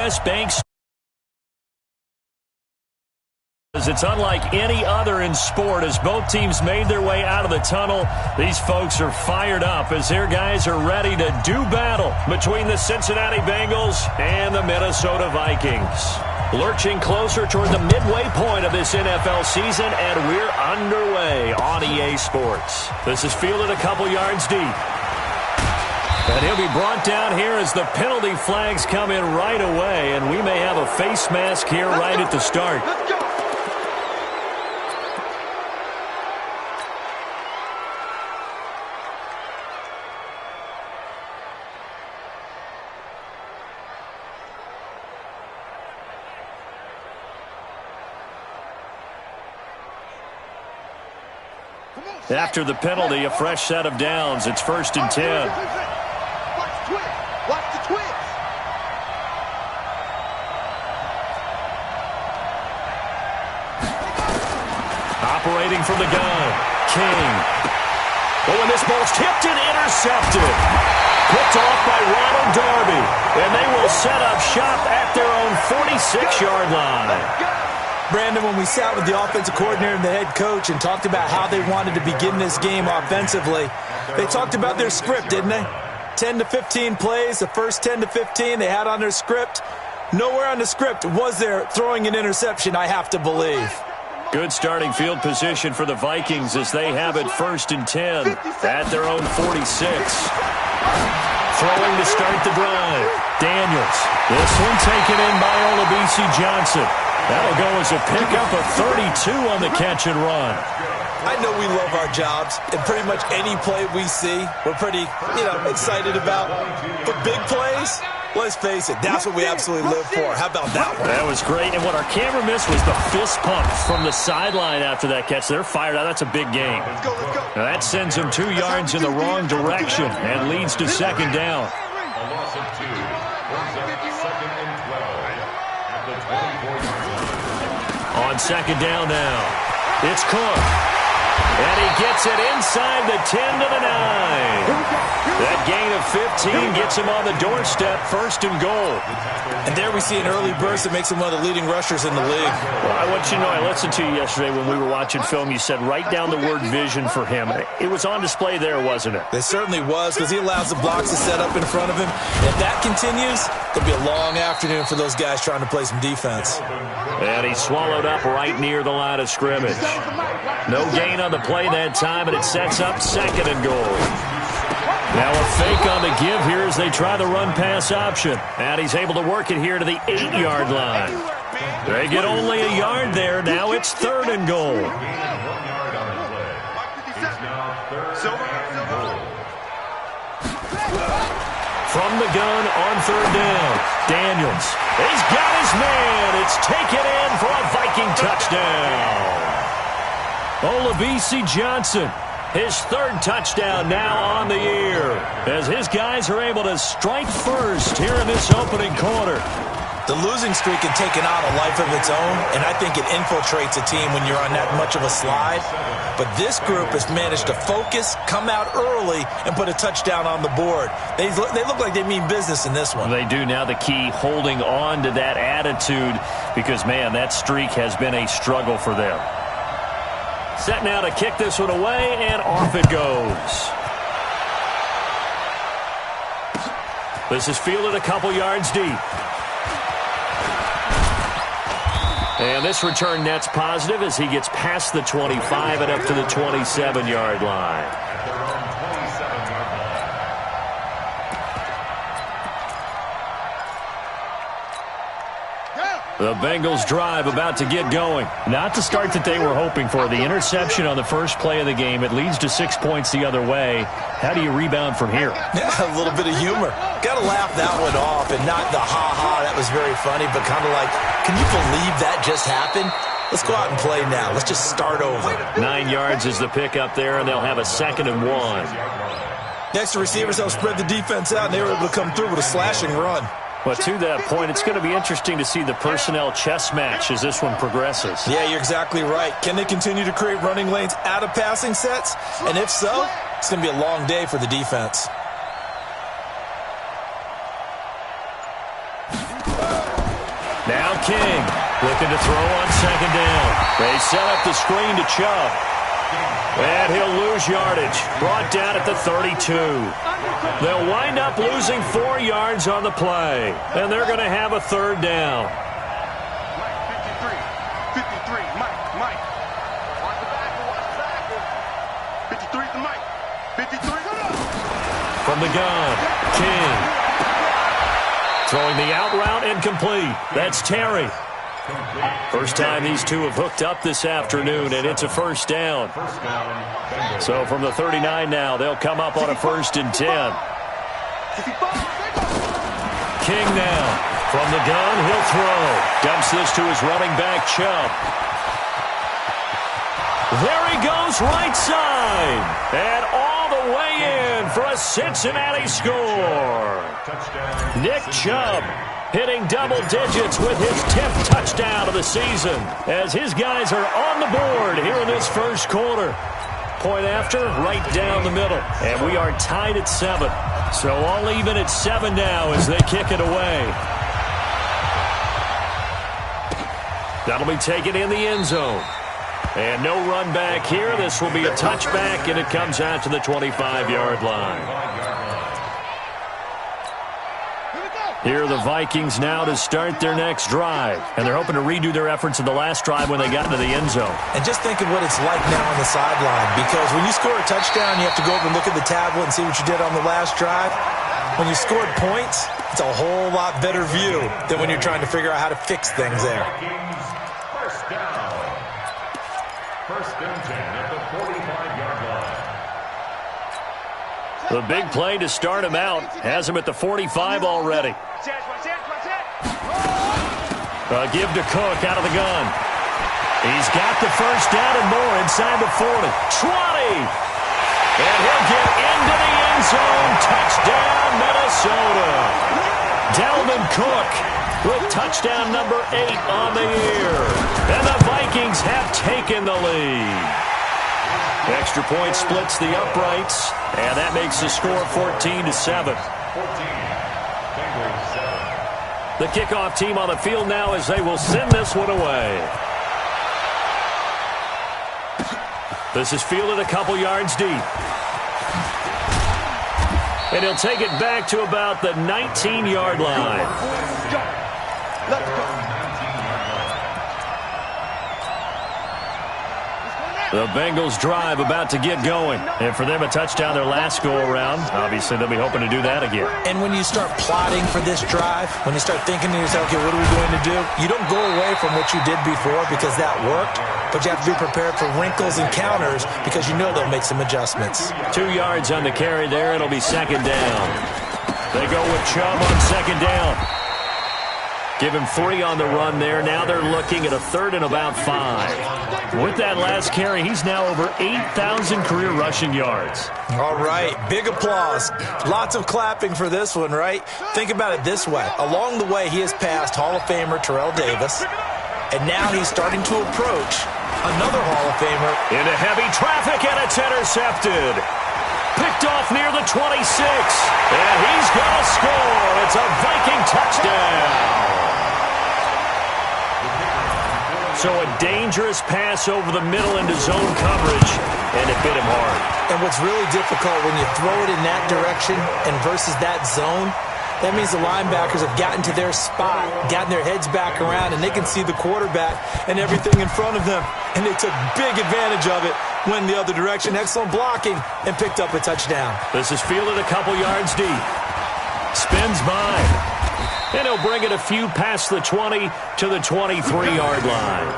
Banks. It's unlike any other in sport as both teams made their way out of the tunnel. These folks are fired up as their guys are ready to do battle between the Cincinnati Bengals and the Minnesota Vikings. Lurching closer toward the midway point of this NFL season, and we're underway on EA Sports. This is fielded a couple yards deep. And he'll be brought down here as the penalty flags come in right away, and we may have a face mask here right at the start. After the penalty, a fresh set of downs. It's 1st and 10. Watch the twist. Operating from the gun, King. Oh, and this ball's tipped and intercepted. Picked off by Ronald Darby. And they will set up shop at their own 46-yard line. Brandon, when we sat with the offensive coordinator and the head coach and talked about how they wanted to begin this game offensively, they talked about their script, didn't they? 10 to 15 plays, the first 10 to 15 they had on their script. Nowhere on the script was there throwing an interception, I have to believe. Good starting field position for the Vikings as they have it 1st and 10 at their own 46. Throwing to start the drive. Daniels. This one taken in by Olabisi Johnson. That'll go as a pickup of 32 on the catch and run. I know we love our jobs, and pretty much any play we see, we're pretty, excited about. But big plays, let's face it, that's what we absolutely live for. How about that one? That was great, and what our camera missed was the fist pump from the sideline after that catch. They're fired out. That's a big game. Now that sends them 2 yards in the wrong direction and leads to 2nd down. A loss of 2. Second and 12 at the 24-yard line. On 2nd down now, it's Cook. And he gets it inside the 10 to the 9. That gain of 15 gets him on the doorstep, 1st and goal. And there we see an early burst that makes him one of the leading rushers in the league. Well, I want you to know, I listened to you yesterday when we were watching film. You said write down the word vision for him. It was on display there, wasn't it? It certainly was, because he allows the blocks to set up in front of him. And if that continues, it'll be a long afternoon for those guys trying to play some defense. And he's swallowed up right near the line of scrimmage. No gain on the play that time, and it sets up 2nd and goal. Now a fake on the give here as they try the run-pass option. And he's able to work it here to the 8-yard line. They get only a yard there. Now it's 3rd and goal. From the gun on 3rd down, Daniels. He's got his man. It's taken in for a Viking touchdown. Olabisi Johnson, his 3rd touchdown now on the year, as his guys are able to strike first here in this opening quarter. The losing streak had taken on a life of its own, and I think it infiltrates a team when you're on that much of a slide. But this group has managed to focus, come out early, and put a touchdown on the board. They look like they mean business in this one. They do. Now the key, holding on to that attitude, because, man, that streak has been a struggle for them. Set now to kick this one away, and off it goes. This is fielded a couple yards deep. And this return net's positive as he gets past the 25 and up to the 27-yard line. The Bengals drive about to get going. Not the start that they were hoping for. The interception on the first play of the game. It leads to 6 points the other way. How do you rebound from here? Yeah, a little bit of humor. Got to laugh that one off, and not the ha-ha, that was very funny, but kind of like, can you believe that just happened? Let's go out and play now. Let's just start over. 9 yards is the pickup there, and they'll have a 2nd and 1. Next, the receivers help spread the defense out, and they were able to come through with a slashing run. Well, to that point, it's going to be interesting to see the personnel chess match as this one progresses. Yeah, you're exactly right. Can they continue to create running lanes out of passing sets? And if so, it's going to be a long day for the defense. Now King looking to throw on second down. They set up the screen to Chubb. And he'll lose yardage. Brought down at the 32. They'll wind up losing 4 yards on the play. And they're going to have a third down. 53, Mike. Watch the back. 53 to Mike. 53. From the gun, King. Throwing the out route incomplete. That's Terry. First time these two have hooked up this afternoon, and it's a first down. So from the 39 now, they'll come up on a 1st and 10. King now. From the gun, he'll throw. Dumps this to his running back, Chubb. There he goes, right side. And all the way in for a Cincinnati score. Nick Chubb hitting double digits with his 10th touchdown of the season as his guys are on the board here in this first quarter. Point after, right down the middle. And we are tied at 7. So all even at 7 now as they kick it away. That'll be taken in the end zone. And no run back here. This will be a touchback, and it comes out to the 25-yard line. Here are the Vikings now to start their next drive. And they're hoping to redo their efforts in the last drive when they got into the end zone. And just think of what it's like now on the sideline. Because when you score a touchdown, you have to go over and look at the tablet and see what you did on the last drive. When you scored points, it's a whole lot better view than when you're trying to figure out how to fix things there. First down. First and 10 at the 45-yard line. The big play to start him out has him at the 45 already. Give to Cook out of the gun. He's got the first down and more inside the 40. 20. And he'll get into the end zone. Touchdown, Minnesota. Dalvin Cook with touchdown number 8 on the year. And the Vikings have taken the lead. Extra point splits the uprights, and that makes the score 14-7. The kickoff team on the field now as they will send this one away. This is fielded a couple yards deep. And he'll take it back to about the 19-yard line. Let's go. The Bengals drive about to get going. And for them, a touchdown their last go-around. Obviously, they'll be hoping to do that again. And when you start plotting for this drive, when you start thinking to yourself, okay, what are we going to do? You don't go away from what you did before because that worked, but you have to be prepared for wrinkles and counters because you know they'll make some adjustments. 2 yards on the carry there. It'll be second down. They go with Chubb on second down. Give him 3 on the run there. Now they're looking at a third and about 5. With that last carry, he's now over 8,000 career rushing yards. All right, big applause. Lots of clapping for this one, right? Think about it this way. Along the way, he has passed Hall of Famer Terrell Davis, and now he's starting to approach another Hall of Famer. Into heavy traffic, and it's intercepted. Picked off near the 26, and he's going to score. It's a Viking touchdown. So a dangerous pass over the middle into zone coverage, and it bit him hard. And what's really difficult when you throw it in that direction and versus that zone, that means the linebackers have gotten to their spot, gotten their heads back around, and they can see the quarterback and everything in front of them. And they took big advantage of it, went the other direction, excellent blocking, and picked up a touchdown. This is fielded a couple yards deep. Spins by. And he'll bring it a few past the 20 to the 23-yard line.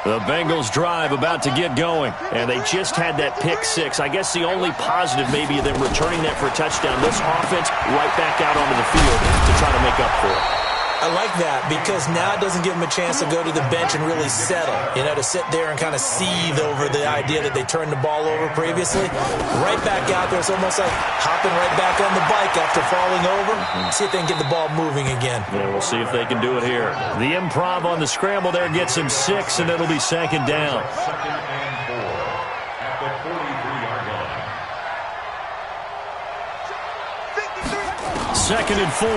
The Bengals drive about to get going, and they just had that pick 6. I guess the only positive maybe of them returning that for a touchdown. This offense right back out onto the field to try to make up for it. I like that because now it doesn't give them a chance to go to the bench and really settle, to sit there and kind of seethe over the idea that they turned the ball over previously. Right back out there, it's almost like hopping right back on the bike after falling over. See if they can get the ball moving again. Yeah, we'll see if they can do it here. The improv on the scramble there gets him 6, and it'll be second down. Second and 4 at the 43-yard line. 2nd and 4.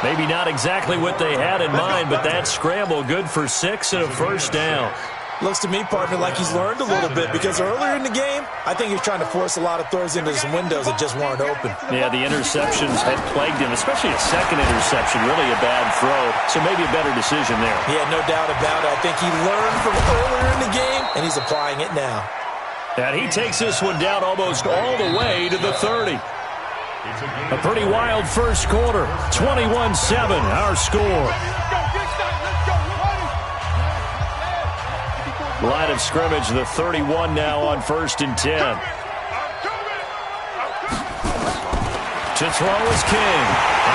Maybe not exactly what they had in mind, but that scramble good for 6 and a first down. Looks to me, partner, like he's learned a little bit because earlier in the game, I think he's trying to force a lot of throws into some windows that just weren't open. Yeah, the interceptions had plagued him, especially a second interception, really a bad throw. So maybe a better decision there. Yeah, no doubt about it. I think he learned from earlier in the game, and he's applying it now. And he takes this one down almost all the way to the 30. A pretty wild first quarter. 21-7, our score. Line of scrimmage, the 31 now on 1st and 10. To throw is King.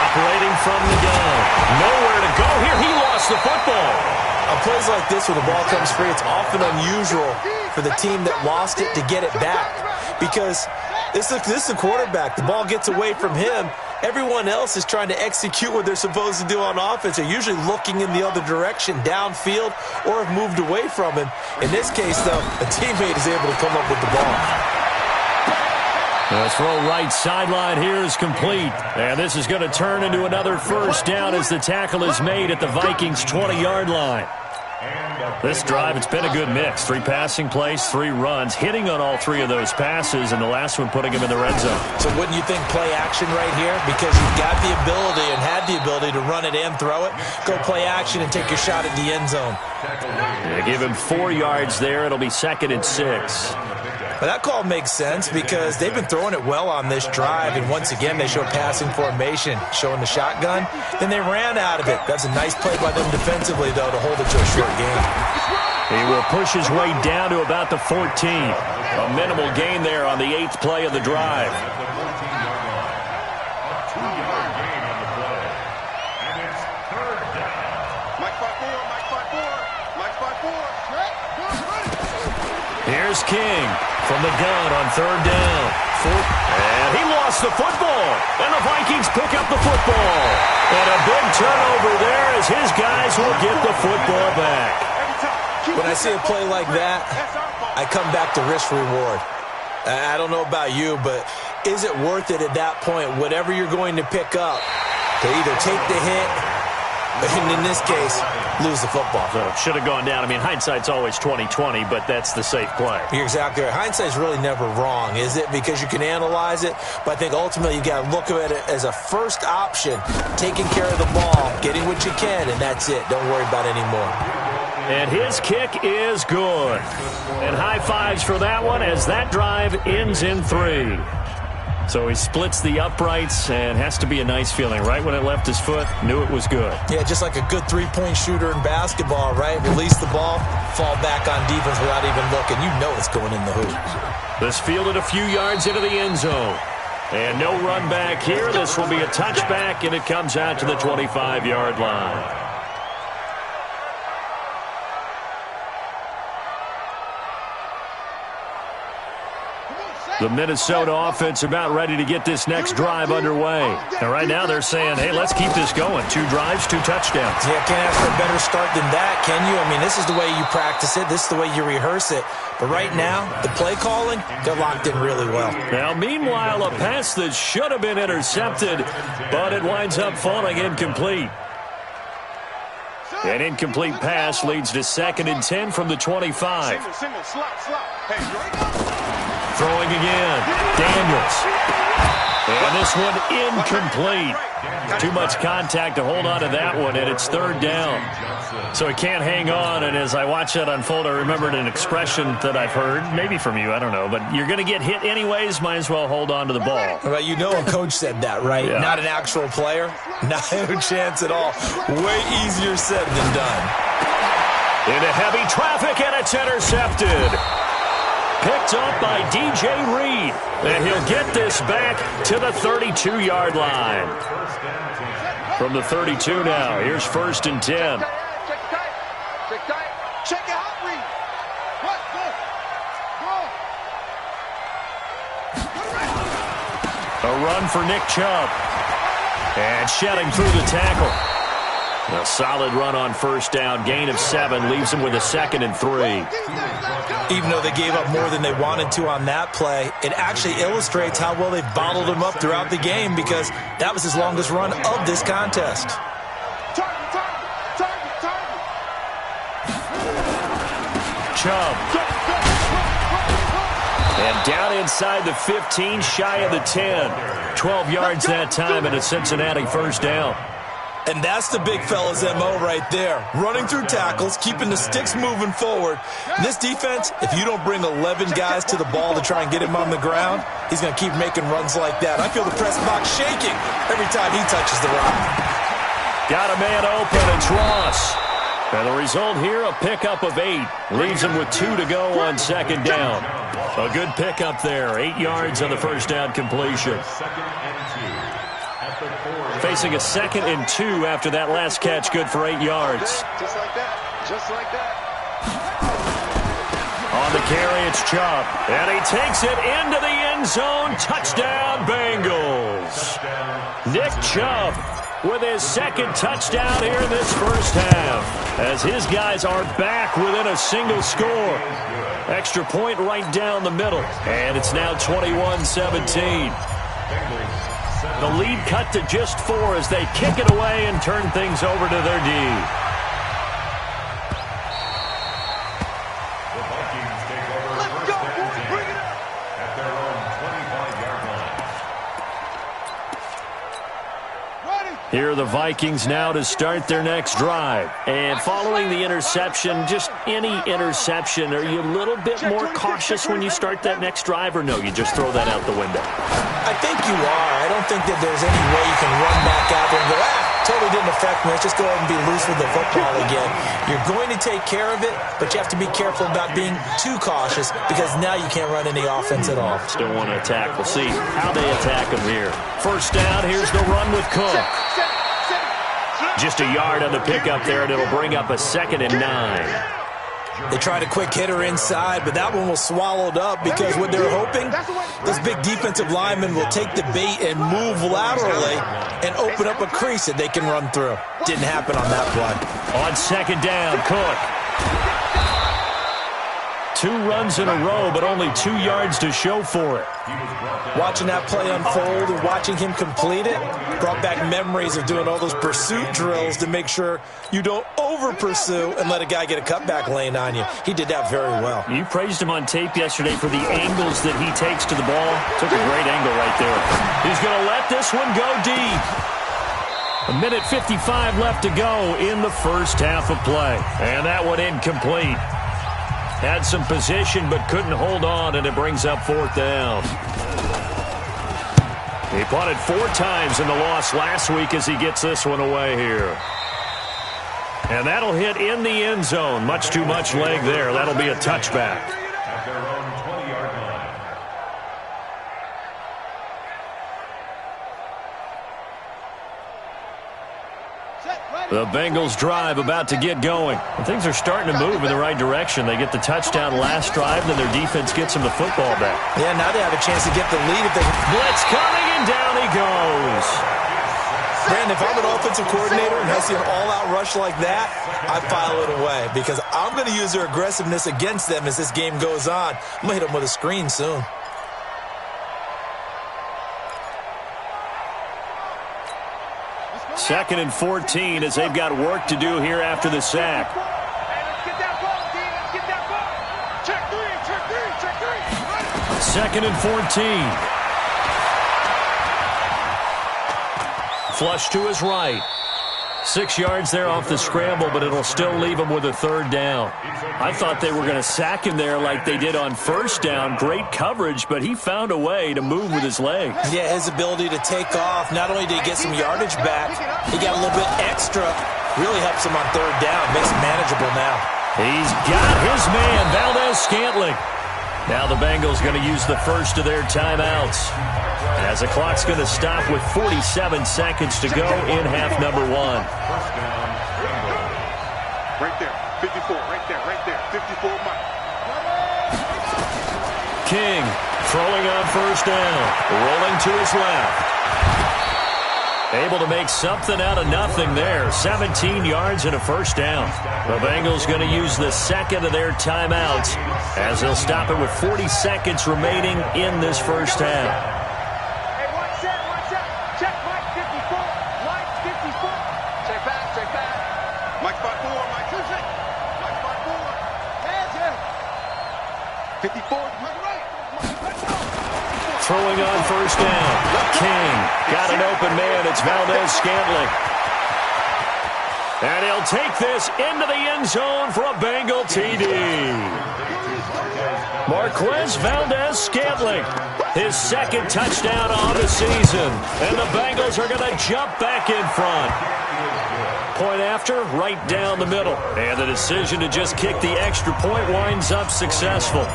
Operating from the gun. Nowhere to go here. He lost the football. On plays like this where the ball comes free, it's often unusual for the team that lost it to get it back. Because this is the quarterback. The ball gets away from him. Everyone else is trying to execute what they're supposed to do on offense. They're usually looking in the other direction, downfield, or have moved away from him. In this case, though, a teammate is able to come up with the ball. The throw right sideline here is complete. And this is going to turn into another first down as the tackle is made at the Vikings' 20-yard line. This drive, it's been a good mix. 3 passing plays, 3 runs, hitting on all 3 of those passes, and the last one putting him in the red zone. So wouldn't you think play action right here? Because you've got the ability and had the ability to run it and throw it. Go play action and take your shot at the end zone. Yeah, give him 4 yards there. It'll be 2nd and 6. But that call makes sense because they've been throwing it well on this drive, and once again they show passing formation, showing the shotgun. Then they ran out of it. That's a nice play by them defensively, though, to hold it to a short game. He will push his way down to about the 14. A minimal gain there on the 8th play of the drive. Here's King from the gun on 3rd down. And he lost the football. And the Vikings pick up the football. And a big turnover there as his guys will get the football back. When I see a play like that, I come back to risk-reward. I don't know about you, but is it worth it at that point, whatever you're going to pick up, to either take the hit, and in this case, lose the football? So it should have gone down. I mean, hindsight's always 20/20, but that's the safe play. You're exactly right. Hindsight's really never wrong, is it? Because you can analyze it, but I think ultimately you got to look at it as a first option, taking care of the ball, getting what you can, and that's it. Don't worry about any more. And his kick is good. And high fives for that one as that drive ends in 3. So he splits the uprights and has to be a nice feeling. Right when it left his foot, knew it was good. Yeah, just like a good three-point shooter in basketball, right? Release the ball, fall back on defense without even looking. You know it's going in the hoop. This fielded a few yards into the end zone. And no run back here. This will be a touchback, and it comes out to the 25-yard line. The Minnesota offense about ready to get this next drive underway. And right now they're saying, hey, let's keep this going. 2 drives, 2 touchdowns. Yeah, can't ask for a better start than that, can you? I mean, this is the way you practice it. This is the way you rehearse it. But right now, the play calling, they're locked in really well. Now, meanwhile, a pass that should have been intercepted, but it winds up falling incomplete. An incomplete pass leads to 2nd and 10 from the 25. Throwing again. Daniels. And this one incomplete. Too much contact to hold on to that one, and it's 3rd down. So he can't hang on, and as I watch that unfold, I remembered an expression that I've heard, maybe from you, I don't know, but you're going to get hit anyways, might as well hold on to the ball. Well, you know a coach said that, right? Yeah. Not an actual player. Not a chance at all. Way easier said than done. Into heavy traffic, and it's intercepted. Picked up by DJ Reed. And he'll get this back to the 32-yard line. From the 32 now, here's 1st and 10. Check out, Reed. A run for Nick Chubb. And shedding through the tackle. A solid run on first down. Gain of 7 leaves them with a 2nd and 3. Even though they gave up more than they wanted to on that play, it actually illustrates how well they've bottled them up throughout the game because that was his longest run of this contest. Chubb. And down inside the 15, shy of the 10. 12 yards that time and a Cincinnati first down. And that's the big fella's MO right there. Running through tackles, keeping the sticks moving forward. This defense, if you don't bring 11 guys to the ball to try and get him on the ground, he's going to keep making runs like that. I feel the press box shaking every time he touches the rock. Got a man open, it's Ross. And the result here, a pickup of 8. Leaves him with 2 to go on second down. A good pickup there. 8 yards on the first down completion. Facing a 2nd and 2 after that last catch, good for 8 yards. Just like that. Just like that. On the carry, it's Chubb. And he takes it into the end zone. Touchdown, Bengals. Nick Chubb with his 2nd touchdown here in this first half, as his guys are back within a single score. Extra point right down the middle, and it's now 21-17. The lead cut to just 4 as they kick it away and turn things over to their D. The Vikings take over first and 10 at their own 25-yard line. Here are the Vikings now to start their next drive. And following the interception, just any interception, are you a little bit more cautious when you start that next drive, or no, you just throw that out the window? I think you are. I don't think that there's any way you can run back out there and go, totally didn't affect me. Let's just go ahead and be loose with the football again. You're going to take care of it, but you have to be careful about being too cautious because now you can't run any offense at all. Still want to attack. We'll see how they attack them here. First down, here's the run with Cook. Just a yard on the pickup there, and it'll bring up a 2nd and 9. They tried a quick hitter inside, but that one was swallowed up because what they're hoping, this big defensive lineman will take the bait and move laterally and open up a crease that they can run through. Didn't happen on that play. On second down, Cook. 2 runs in a row, but only 2 yards to show for it. Watching that play unfold and watching him complete it brought back memories of doing all those pursuit drills to make sure you don't over-pursue and let a guy get a cutback lane on you. He did that very well. You praised him on tape yesterday for the angles that he takes to the ball. Took a great angle right there. He's going to let this one go deep. 1:55 left to go in the first half of play. And that one incomplete. Had some position but couldn't hold on, and it brings up 4th down. He punted 4 times in the loss last week as he gets this one away here. And that'll hit in the end zone. Much too much leg there. That'll be a touchback. At their own 20-yard line. The Bengals drive about to get going. And things are starting to move in the right direction. They get the touchdown last drive, then their defense gets them the football back. Yeah, now they have a chance to get the lead if they... Blitz coming, and down he goes. Brandon, if I'm an offensive coordinator and I see an all-out rush like that, I file it away because I'm going to use their aggressiveness against them as this game goes on. I'm going to hit them with a screen soon. Second and 14 as they've got work to do here after the sack. Second and 14. Flush to his right. 6 yards there off the scramble, but it'll still leave him with a 3rd down. I thought they were going to sack him there like they did on first down. Great coverage, but he found a way to move with his legs. Yeah, his ability to take off. Not only did he get some yardage back, he got a little bit extra. Really helps him on 3rd down. Makes it manageable now. He's got his man, Valdez-Scantling. Now the Bengals going to use the first of their timeouts, as the clock's going to stop with 47 seconds to go in half number 1. Right there, 54, right there, 54, Mike. King throwing on first down, rolling to his left. Able to make something out of nothing there. 17 yards and a first down. The Bengals going to use the second of their timeouts as they'll stop it with 40 seconds remaining in this first half. Hey, one set. Check Mike 54. Mike 54. Check back. Mike 54, Mike 26. Mike 54. Hands here. 54, Mike right. Throwing on first down. King got an open man. It's Valdez-Scantling. And he'll take this into the end zone for a Bengal TD. Marquez Valdez-Scantling, his second touchdown on the season. And the Bengals are going to jump back in front. Point after, right down the middle. And the decision to just kick the extra point winds up successful.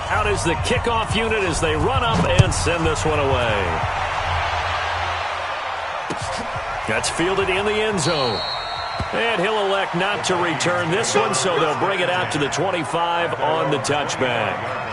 Out is the kickoff unit as they run up and send this one away. That's fielded in the end zone. And he'll elect not to return this one, so they'll bring it out to the 25 on the touchback.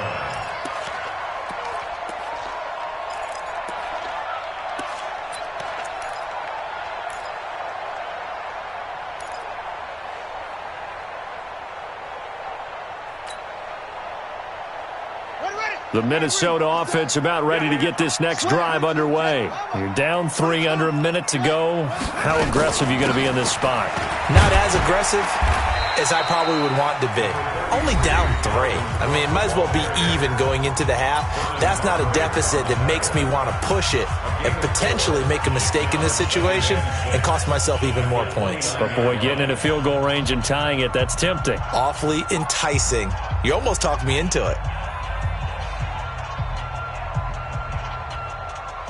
The Minnesota offense about ready to get this next drive underway. You're down 3 under a minute to go. How aggressive are you going to be in this spot? Not as aggressive as I probably would want to be. Only down 3. I mean, it might as well be even going into the half. That's not a deficit that makes me want to push it and potentially make a mistake in this situation and cost myself even more points. But boy, getting in a field goal range and tying it, that's tempting. Awfully enticing. You almost talked me into it.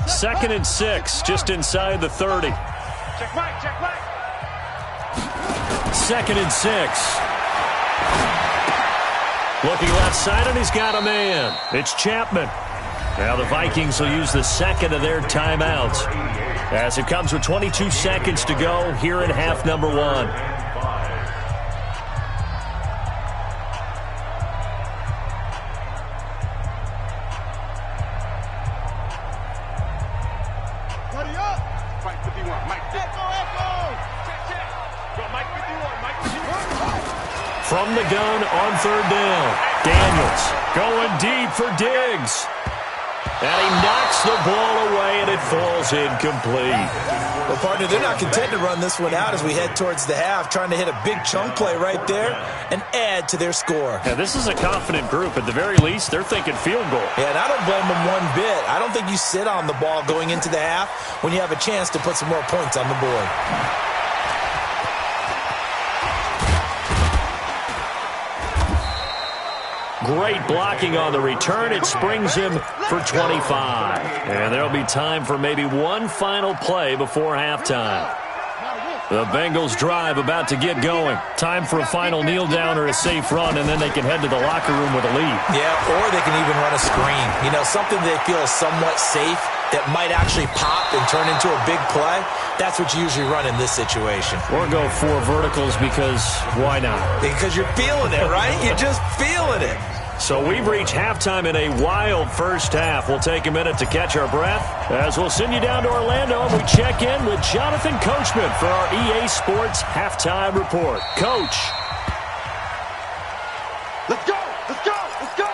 2nd and 6, just inside the 30. Check Mike. 2nd and 6. Looking left side, and he's got a man. It's Chapman. Now the Vikings will use the second of their timeouts as it comes with 22 seconds to go here in half number 1. From the gun on 3rd down. Daniels going deep for Diggs. And he knocks the ball away, and it falls incomplete. Well, partner, they're not content to run this one out as we head towards the half, trying to hit a big chunk play right there and add to their score. Yeah, this is a confident group. At the very least, they're thinking field goal. Yeah, and I don't blame them one bit. I don't think you sit on the ball going into the half when you have a chance to put some more points on the board. Great blocking on the return. It springs him for 25. And there'll be time for maybe one final play before halftime. The Bengals drive about to get going. Time for a final kneel down or a safe run, and then they can head to the locker room with a lead. Yeah, or they can even run a screen. You know, something they feel is somewhat safe that might actually pop and turn into a big play. That's what you usually run in this situation. Or go 4 verticals because why not? Because you're feeling it, right? You're just feeling it. So we've reached halftime in a wild first half. We'll take a minute to catch our breath as we'll send you down to Orlando and we check in with Jonathan Coachman for our EA Sports Halftime Report. Coach. Let's go! Let's go! Let's go!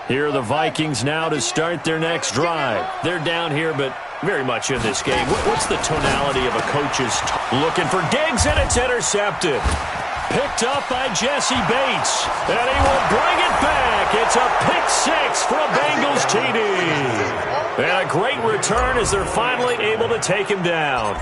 Here are the Vikings now to start their next drive. They're down here, but very much in this game. What's the tonality of a coach's looking for Diggs, and it's intercepted. Picked up by Jesse Bates, and he will bring it back. It's a pick 6 for a Bengals TD. And a great return as they're finally able to take him down.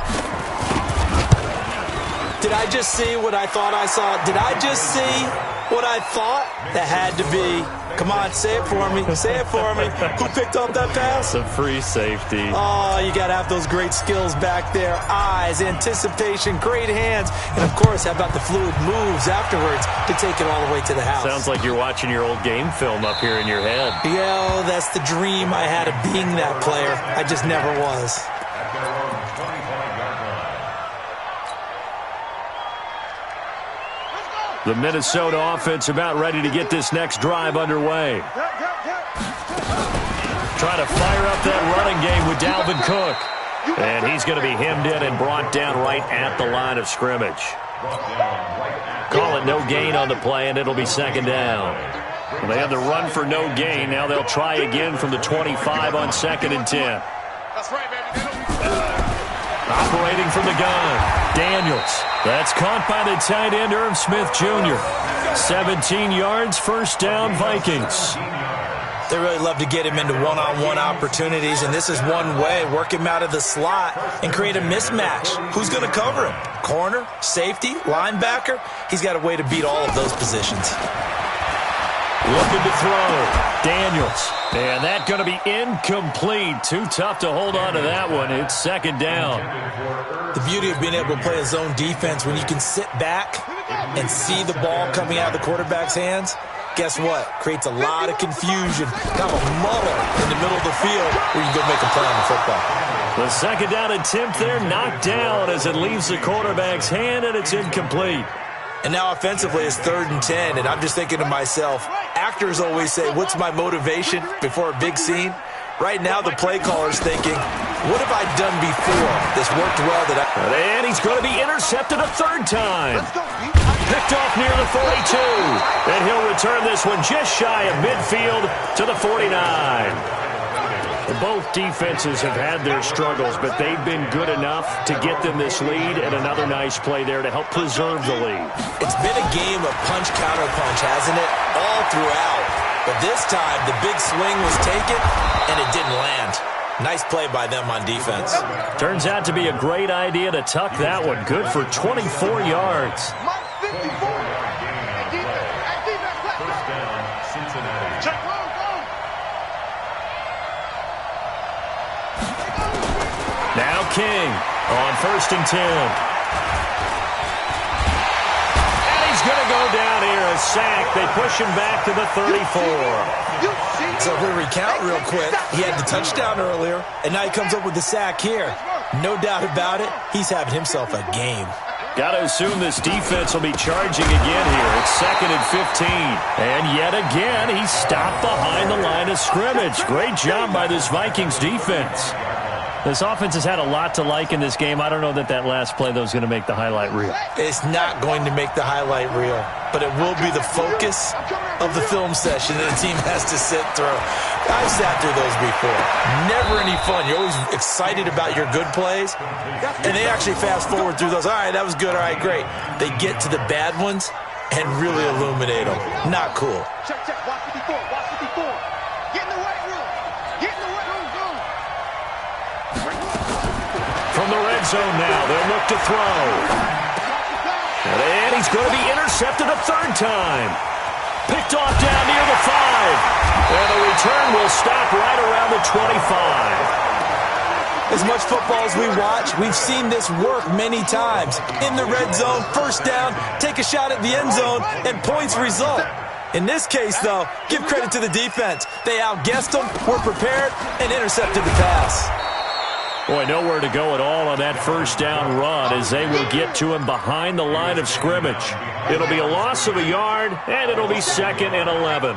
Did I just see what I thought I saw? Did I just see what I thought? That had to be. Come on, say it for me. Say it for me. Who picked up that pass? It's a free safety. Oh, you got to have those great skills back there. Eyes, anticipation, great hands. And, of course, how about the fluid moves afterwards to take it all the way to the house? Sounds like you're watching your old game film up here in your head. Yeah, that's the dream I had of being that player. I just never was. The Minnesota offense about ready to get this next drive underway. Trying to fire up that running game with Dalvin Cook. And he's going to be hemmed in and brought down right at the line of scrimmage. Call it no gain on the play, and it'll be second down. Well, they had the run for no gain. Now they'll try again from the 25 on 2nd and 10. That's right, baby. Operating from the gun, Daniels. That's caught by the tight end, Irv Smith Jr. 17 yards, first down, Vikings. They really love to get him into one-on-one opportunities, and this is one way. Work him out of the slot and create a mismatch. Who's going to cover him? Corner, safety, linebacker? He's got a way to beat all of those positions. Looking to throw. Daniels. And that's going to be incomplete. Too tough to hold on to that one. It's second down. The beauty of being able to play a zone defense when you can sit back and see the ball coming out of the quarterback's hands, guess what? Creates a lot of confusion, kind of a muddle in the middle of the field where you can go make a play on the football. The second down attempt there knocked down as it leaves the quarterback's hand, and it's incomplete. And now offensively it's 3rd and 10, and I'm just thinking to myself, actors always say, what's my motivation before a big scene? Right now the play caller's thinking, what have I done before? This worked well. And he's going to be intercepted a 3rd time. Picked off near the 42. And he'll return this one just shy of midfield to the 49. Both defenses have had their struggles, but they've been good enough to get them this lead, and another nice play there to help preserve the lead. It's been a game of punch-counter-punch, hasn't it? All throughout. But this time, the big swing was taken, and it didn't land. Nice play by them on defense. Turns out to be a great idea to tuck that one. Good for 24 yards. First down, Cincinnati. Now King on 1st and 10. And he's going to go down here, a sack. They push him back to the 34. So if we recount real quick, he had the touchdown earlier, and now he comes up with the sack here. No doubt about it, he's having himself a game. Got to assume this defense will be charging again here. It's 2nd and 15. And yet again, he's stopped behind the line of scrimmage. Great job by this Vikings defense. This offense has had a lot to like in this game. I don't know that last play, though, is going to make the highlight reel. It's not going to make the highlight reel, but it will be the focus of the film session that the team has to sit through. I've sat through those before. Never any fun. You're always excited about your good plays, and they actually fast forward through those. All right, that was good. All right, great. They get to the bad ones and really illuminate them. Not cool. Check, check. Watch 54. Watch 54. Get in the weight room. Get in the weight room. Go. From the red zone now, they'll look to throw. And he's going to be intercepted a 3rd time. Picked off down near the 5. And the return will stop right around the 25. As much football as we watch, we've seen this work many times. In the red zone, first down, take a shot at the end zone, and points result. In this case, though, give credit to the defense. They outguessed them, were prepared, and intercepted the pass. Boy, nowhere to go at all on that first down run as they will get to him behind the line of scrimmage. It'll be a loss of a yard, and it'll be 2nd and 11.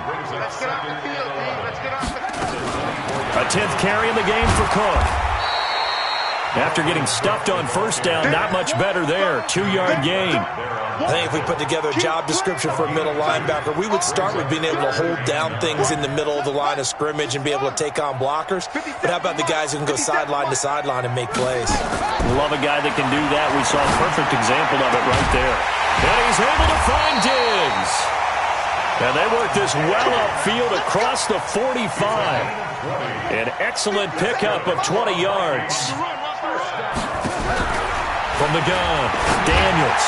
A 10th carry in the game for Cook. After getting stuffed on first down, not much better there. 2-yard gain. I think if we put together a job description for a middle linebacker, we would start with being able to hold down things in the middle of the line of scrimmage and be able to take on blockers. But how about the guys who can go sideline to sideline and make plays? Love a guy that can do that. We saw a perfect example of it right there. And he's able to find Diggs. And they work this well upfield across the 45. An excellent pickup of 20 yards. From the gun, Daniels.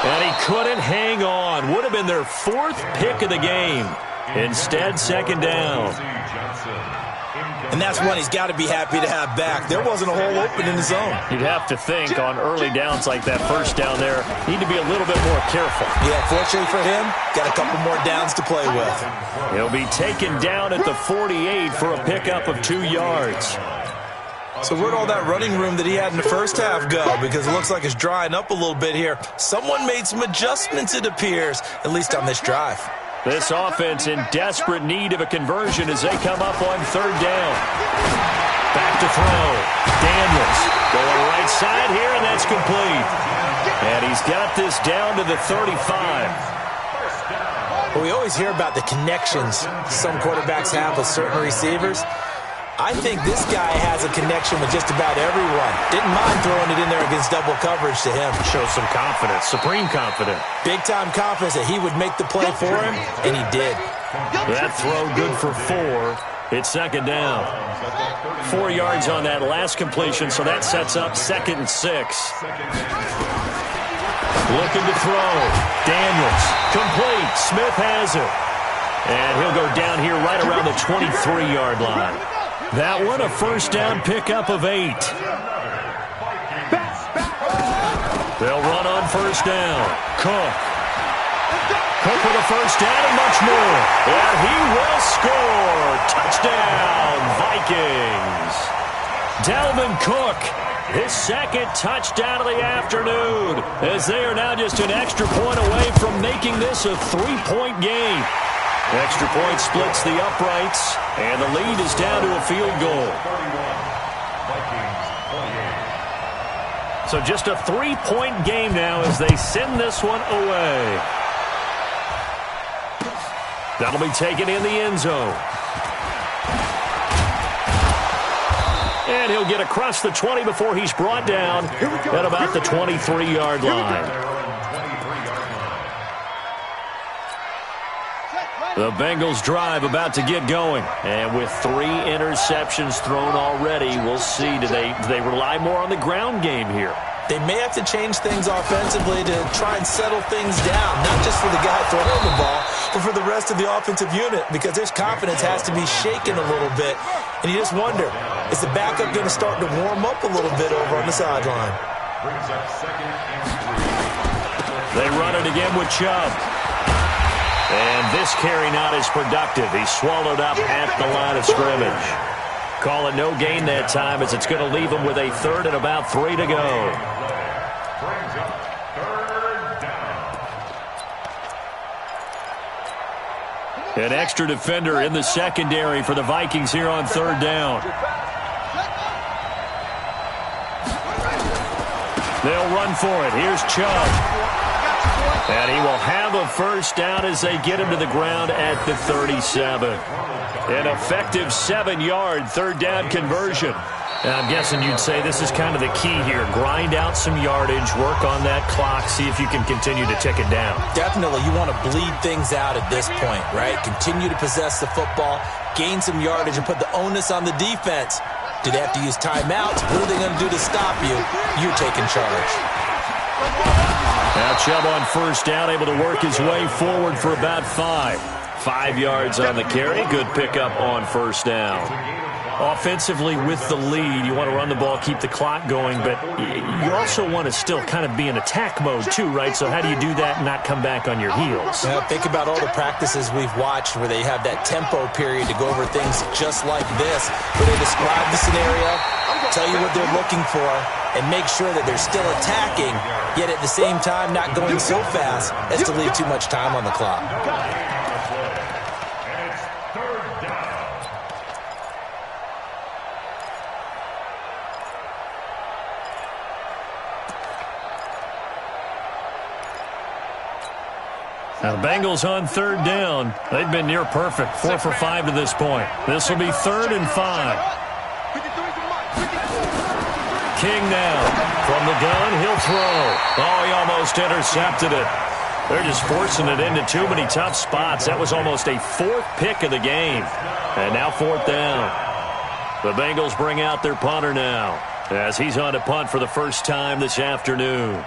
And he couldn't hang on. Would have been their 4th pick of the game. Instead, 2nd down. And that's one he's got to be happy to have back. There wasn't a hole open in the zone. You'd have to think on early downs like that first down there, need to be a little bit more careful. Yeah, fortunately for him, got a couple more downs to play with. He'll be taken down at the 48 for a pickup of 2 yards. So where'd all that running room that he had in the first half go? Because it looks like it's drying up a little bit here. Someone made some adjustments, it appears, at least on this drive. This offense in desperate need of a conversion as they come up on third down. Back to throw. Daniels going right side here, and that's complete. And he's got this down to the 35. Well, we always hear about the connections some quarterbacks have with certain receivers. I think this guy has a connection with just about everyone. Didn't mind throwing it in there against double coverage to him. Shows some confidence, supreme confidence. Big-time confidence that he would make the play for him, and he did. That throw good for 4. It's second down. 4 yards on that last completion, so that sets up 2nd and 6. Looking to throw. Daniels, complete. Smith has it. And he'll go down here right around the 23-yard line. That one, a first down pickup of 8. They'll run on first down. Cook with a first down and much more. And he will score. Touchdown, Vikings. Dalvin Cook, his 2nd touchdown of the afternoon, as they are now just an extra point away from making this a 3-point game. Extra point splits the uprights, and the lead is down to a field goal. So just a 3-point game now as they send this one away. That'll be taken in the end zone. And he'll get across the 20 before he's brought down at about the 23-yard line. The Bengals drive about to get going. And with 3 interceptions thrown already, we'll see. Do they rely more on the ground game here? They may have to change things offensively to try and settle things down, not just for the guy throwing the ball, but for the rest of the offensive unit, because his confidence has to be shaken a little bit. And you just wonder, is the backup going to start to warm up a little bit over on the sideline? They run it again with Chubb. And this carry not as productive. He's swallowed up at the line of scrimmage. Call it no gain that time as it's going to leave him with a 3rd and about 3 to go. An extra defender in the secondary for the Vikings here on 3rd down. They'll run for it. Here's Chubb. And he will have a first down as they get him to the ground at the 37. An effective 7-yard 3rd down conversion. And I'm guessing you'd say this is kind of the key here. Grind out some yardage, work on that clock, see if you can continue to tick it down. Definitely. You want to bleed things out at this point, right? Continue to possess the football, gain some yardage, and put the onus on the defense. Do they have to use timeouts? What are they going to do to stop you? You're taking charge. Now Chubb on first down, able to work his way forward for about 5. 5 yards on the carry. Good pickup on first down. Offensively with the lead, you want to run the ball, keep the clock going, but you also want to still kind of be in attack mode too, right? So how do you do that and not come back on your heels? Well, think about all the practices we've watched where they have that tempo period to go over things just like this, where they describe the scenario, tell you what they're looking for, and make sure that they're still attacking, yet at the same time not going so fast as to leave too much time on the clock. Now the Bengals on 3rd down. They've been near perfect. 4 for 5 to this point. This will be 3rd and 5. King now from the gun. He'll throw. Oh, he almost intercepted it. They're just forcing it into too many tough spots. That was almost a 4th pick of the game. And now 4th down. The Bengals bring out their punter now as he's on to punt for the first time this afternoon.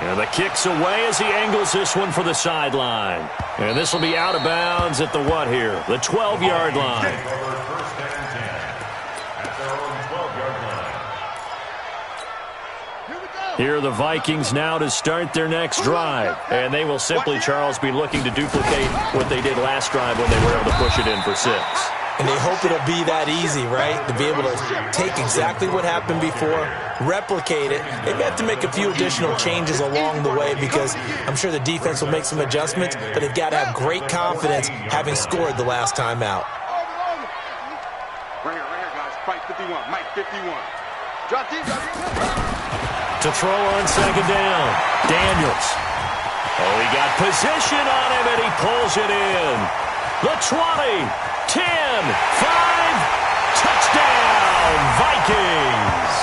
And the kick's away as he angles this one for the sideline. And this will be out of bounds at the what here? The 12-yard line. Here we go. Here are the Vikings now to start their next drive. And they will simply, Charles, be looking to duplicate what they did last drive when they were able to push it in for 6. And they hope it'll be that easy, right? To be able to take exactly what happened before, replicate it. They have to make a few additional changes along the way because I'm sure the defense will make some adjustments, but they've got to have great confidence having scored the last time out. Right here, guys. Fight 51. Mike 51. Drop deep. To throw on second down, Daniels. Oh, he got position on him, and he pulls it in. The 20, 10, 5, touchdown, Vikings.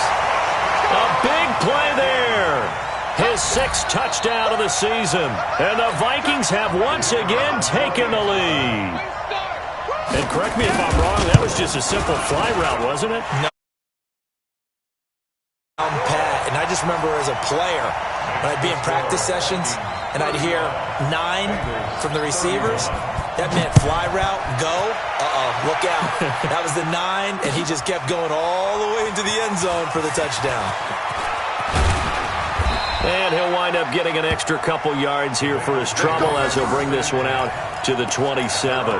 A big play there. His 6th touchdown of the season. And the Vikings have once again taken the lead. And correct me if I'm wrong, that was just a simple fly route, wasn't it? No. Pat, and I just remember as a player, when I'd be in practice sessions, and I'd hear 9 from the receivers, that meant fly route, go, look out. That was the 9, and he just kept going all the way into the end zone for the touchdown. And he'll wind up getting an extra couple yards here for his trouble as he'll bring this one out to the 27.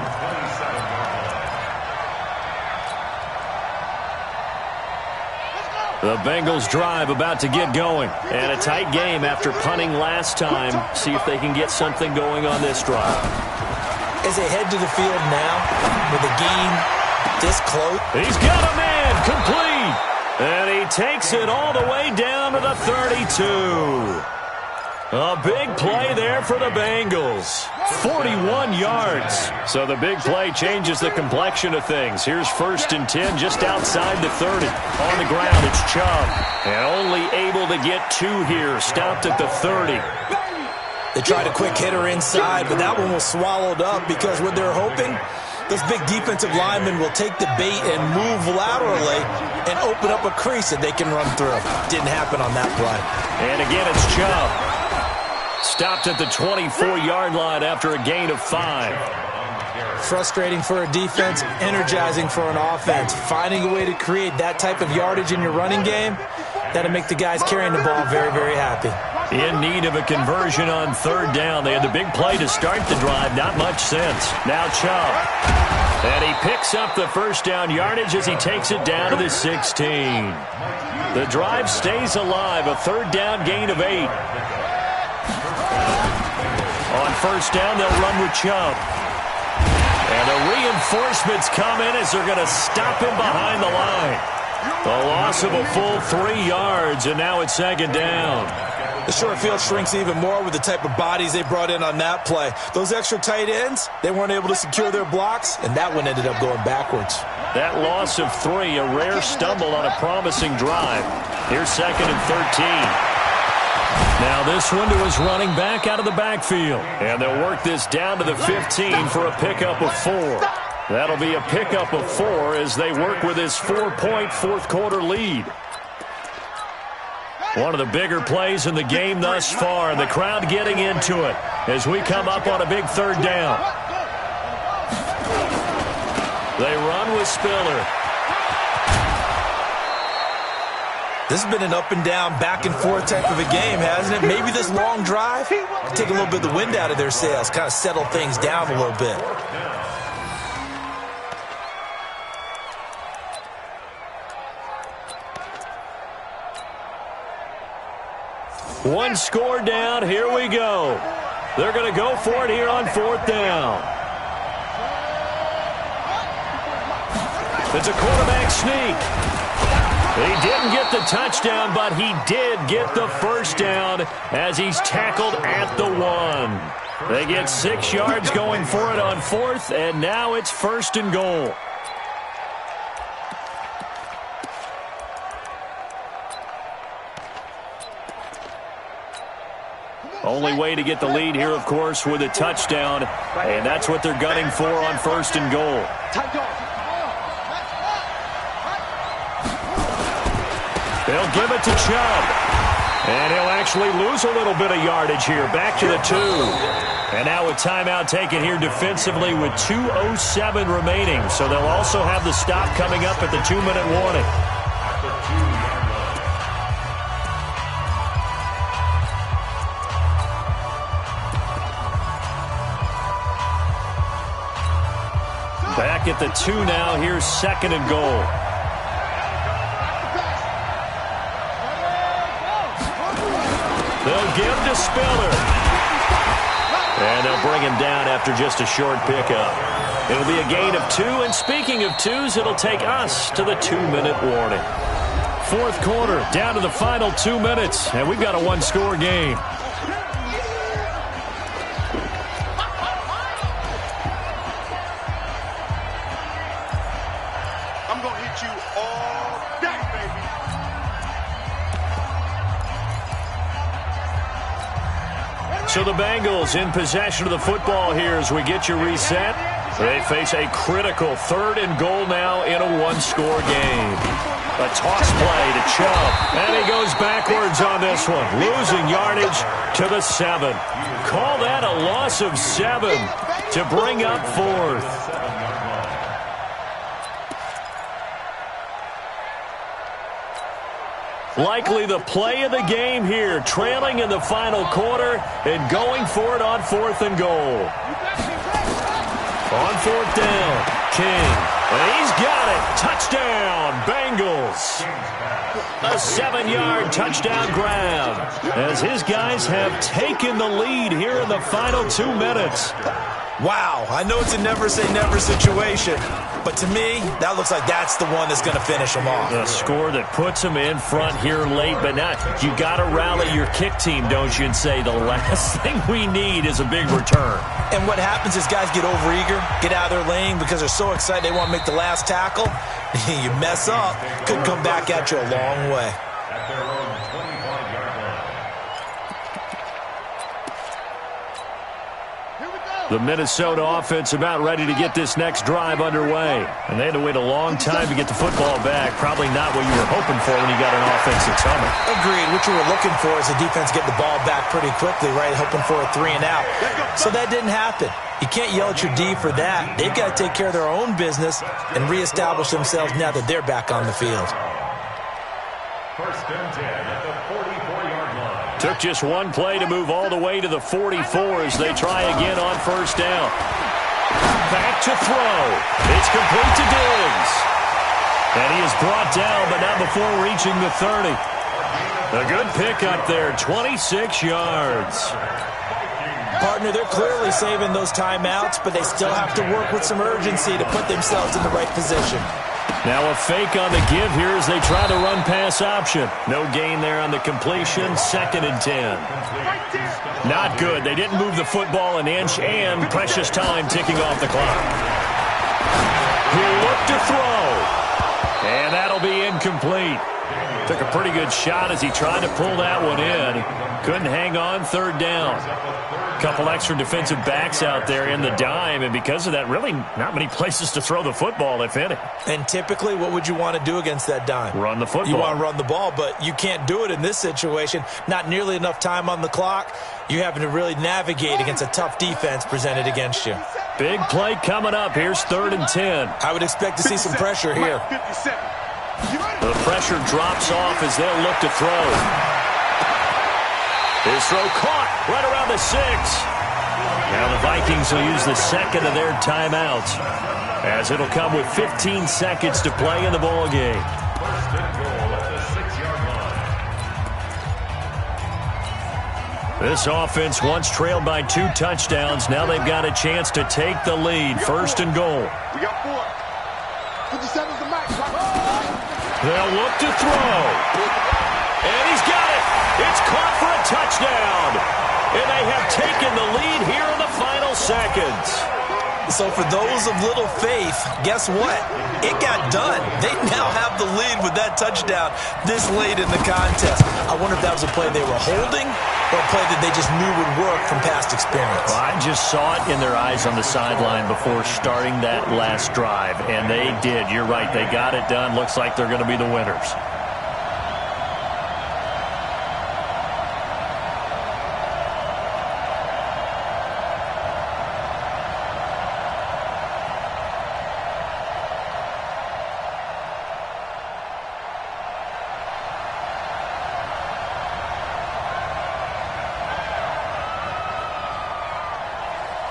The Bengals drive about to get going. And a tight game after punting last time. See if they can get something going on this drive. As they head to the field now, with the game this close. He's got a man complete. And he takes it all the way down to the 32. A big play there for the Bengals. 41 yards. So the big play changes the complexion of things. Here's 1st and 10 just outside the 30. On the ground, it's Chubb. And only able to get 2 here. Stopped at the 30. They tried a quick hitter inside, but that one was swallowed up because what they're hoping, those big defensive linemen will take the bait and move laterally and open up a crease that they can run through. Didn't happen on that play. And again, it's Chubb. Stopped at the 24-yard line after a gain of 5. Frustrating for a defense, energizing for an offense. Finding a way to create that type of yardage in your running game, that'll make the guys carrying the ball very, very happy. In need of a conversion on 3rd down. They had the big play to start the drive. Not much sense. Now Chubb. And he picks up the 1st down yardage as he takes it down to the 16. The drive stays alive. A 3rd down gain of 8. On 1st down, they'll run with Chubb. And the reinforcements come in as they're going to stop him behind the line. The loss of a full 3 yards, and now it's 2nd down. The short field shrinks even more with the type of bodies they brought in on that play. Those extra tight ends, they weren't able to secure their blocks, and that one ended up going backwards. That loss of 3, a rare stumble on a promising drive. Here's 2nd and 13. Now this one to his running back out of the backfield. And they'll work this down to the 15 for a pickup of 4. That'll be a pickup of 4 as they work with his 4-point 4th-quarter lead. One of the bigger plays in the game thus far. The crowd getting into it as we come up on a big 3rd down. They run with Spiller. This has been an up-and-down, back-and-forth type of a game, hasn't it? Maybe this long drive can take a little bit of the wind out of their sails, kind of settle things down a little bit. One score down. Here we go. They're going to go for it here on 4th down. It's a quarterback sneak. He didn't get the touchdown, but he did get the 1st down as he's tackled at the 1. They get 6 yards going for it on 4th, and now it's 1st and goal. Only way to get the lead here, of course, with a touchdown, and that's what they're gunning for on 1st and goal. They'll give it to Chubb. And he'll actually lose a little bit of yardage here. Back to the 2. And now a timeout taken here defensively with 2:07 remaining. So they'll also have the stop coming up at the 2-minute warning. Back at the 2 now. Here's 2nd and goal. They'll give to Spiller. And they'll bring him down after just a short pickup. It'll be a gain of 2. And speaking of 2s, it'll take us to the 2-minute warning. 4th quarter, down to the final 2 minutes. And we've got a 1-score game. I'm going to hit you all day, baby. So the Bengals in possession of the football here as we get you reset. They face a critical 3rd and goal now in a 1-score game. A toss play to Chubb, and he goes backwards on this one, losing yardage to the 7. Call that a loss of 7 to bring up 4th. Likely the play of the game here, trailing in the final quarter and going for it on 4th and goal. On 4th down, King, and he's got it. Touchdown, Bengals. A 7-yard touchdown grab as his guys have taken the lead here in the final 2 minutes. Wow, I know it's a never-say-never situation, but to me, that looks like that's the one that's going to finish them off. A score that puts them in front here late, but now you got to rally your kick team, don't you, and say the last thing we need is a big return. And what happens is guys get overeager, get out of their lane because they're so excited they want to make the last tackle. You mess up, could come back at you a long way. At their own 25-yard line. The Minnesota offense about ready to get this next drive underway. And they had to wait a long time to get the football back. Probably not what you were hoping for when you got an offense that's humming. Agreed. What you were looking for is the defense getting the ball back pretty quickly, right? Hoping for a 3 and out. So that didn't happen. You can't yell at your D for that. They've got to take care of their own business and reestablish themselves now that they're back on the field. 1st and 10 at the 44-yard line. Took just one play to move all the way to the 44 as they try again on 1st down. Back to throw. It's complete to Diggs. And he is brought down, but not before reaching the 30. A good pickup there, 26 yards. Partner, they're clearly saving those timeouts, but they still have to work with some urgency to put themselves in the right position. Now a fake on the give here as they try to run pass option. No gain there on the completion, 2nd and 10. Not good. They didn't move the football an inch, and precious time ticking off the clock. He'll look to throw, and that'll be incomplete. Took a pretty good shot as he tried to pull that one in. Couldn't hang on, 3rd down. Couple extra defensive backs out there in the dime, and because of that, really not many places to throw the football, if any. And typically, what would you want to do against that dime? Run the football. You want to run the ball, but you can't do it in this situation. Not nearly enough time on the clock. You're having to really navigate against a tough defense presented against you. Big play coming up. Here's 3rd and 10. I would expect to see some pressure here. The pressure drops off as they'll look to throw. His throw caught right around the 6. Now the Vikings will use the 2nd of their timeouts as it'll come with 15 seconds to play in the ball game. 1st and goal at the 6-yard line. This offense once trailed by 2 touchdowns. Now they've got a chance to take the lead. 1st and goal. We got 4. 57's the max. They'll look to throw. And he's got it. It's caught for a touchdown. And they have taken the lead here in the final seconds. So for those of little faith, guess what? It got done. They now have the lead with that touchdown this late in the contest. I wonder if that was a play they were holding or a play that they just knew would work from past experience. Well, I just saw it in their eyes on the sideline before starting that last drive, and they did. You're right. They got it done. Looks like they're going to be the winners.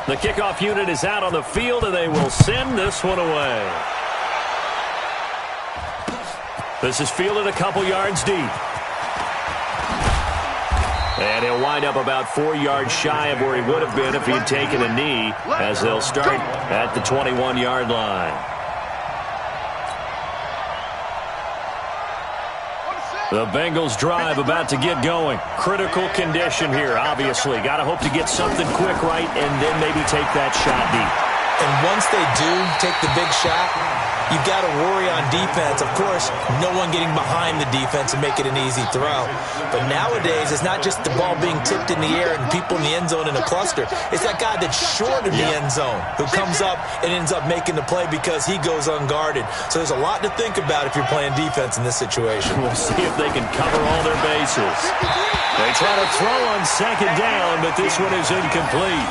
The kickoff unit is out on the field, and they will send this one away. This is fielded a couple yards deep. And he'll wind up about 4 yards shy of where he would have been if he had taken a knee, as they'll start at the 21-yard line. The Bengals drive about to get going. Critical condition here, obviously. Got to hope to get something quick right and then maybe take that shot deep. And once they do take the big shot, you've got to worry on defense. Of course, no one getting behind the defense and make it an easy throw. But nowadays, it's not just the ball being tipped in the air and people in the end zone in a cluster. It's that guy that's short of the end zone who comes up and ends up making the play because he goes unguarded. So there's a lot to think about if you're playing defense in this situation. We'll see if they can cover all their bases. They try to throw on second down, but this one is incomplete.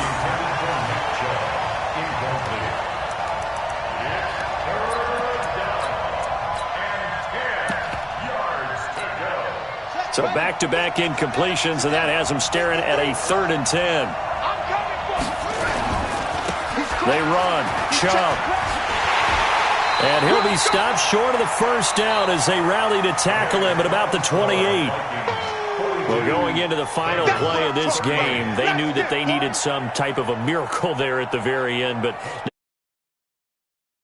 So back-to-back incompletions, and that has them staring at a 3rd and 10. They run. Chubb. And he'll be stopped short of the first down as they rally to tackle him at about the 28. Well, going into the final play of this game, they knew that they needed some type of a miracle there at the very end, but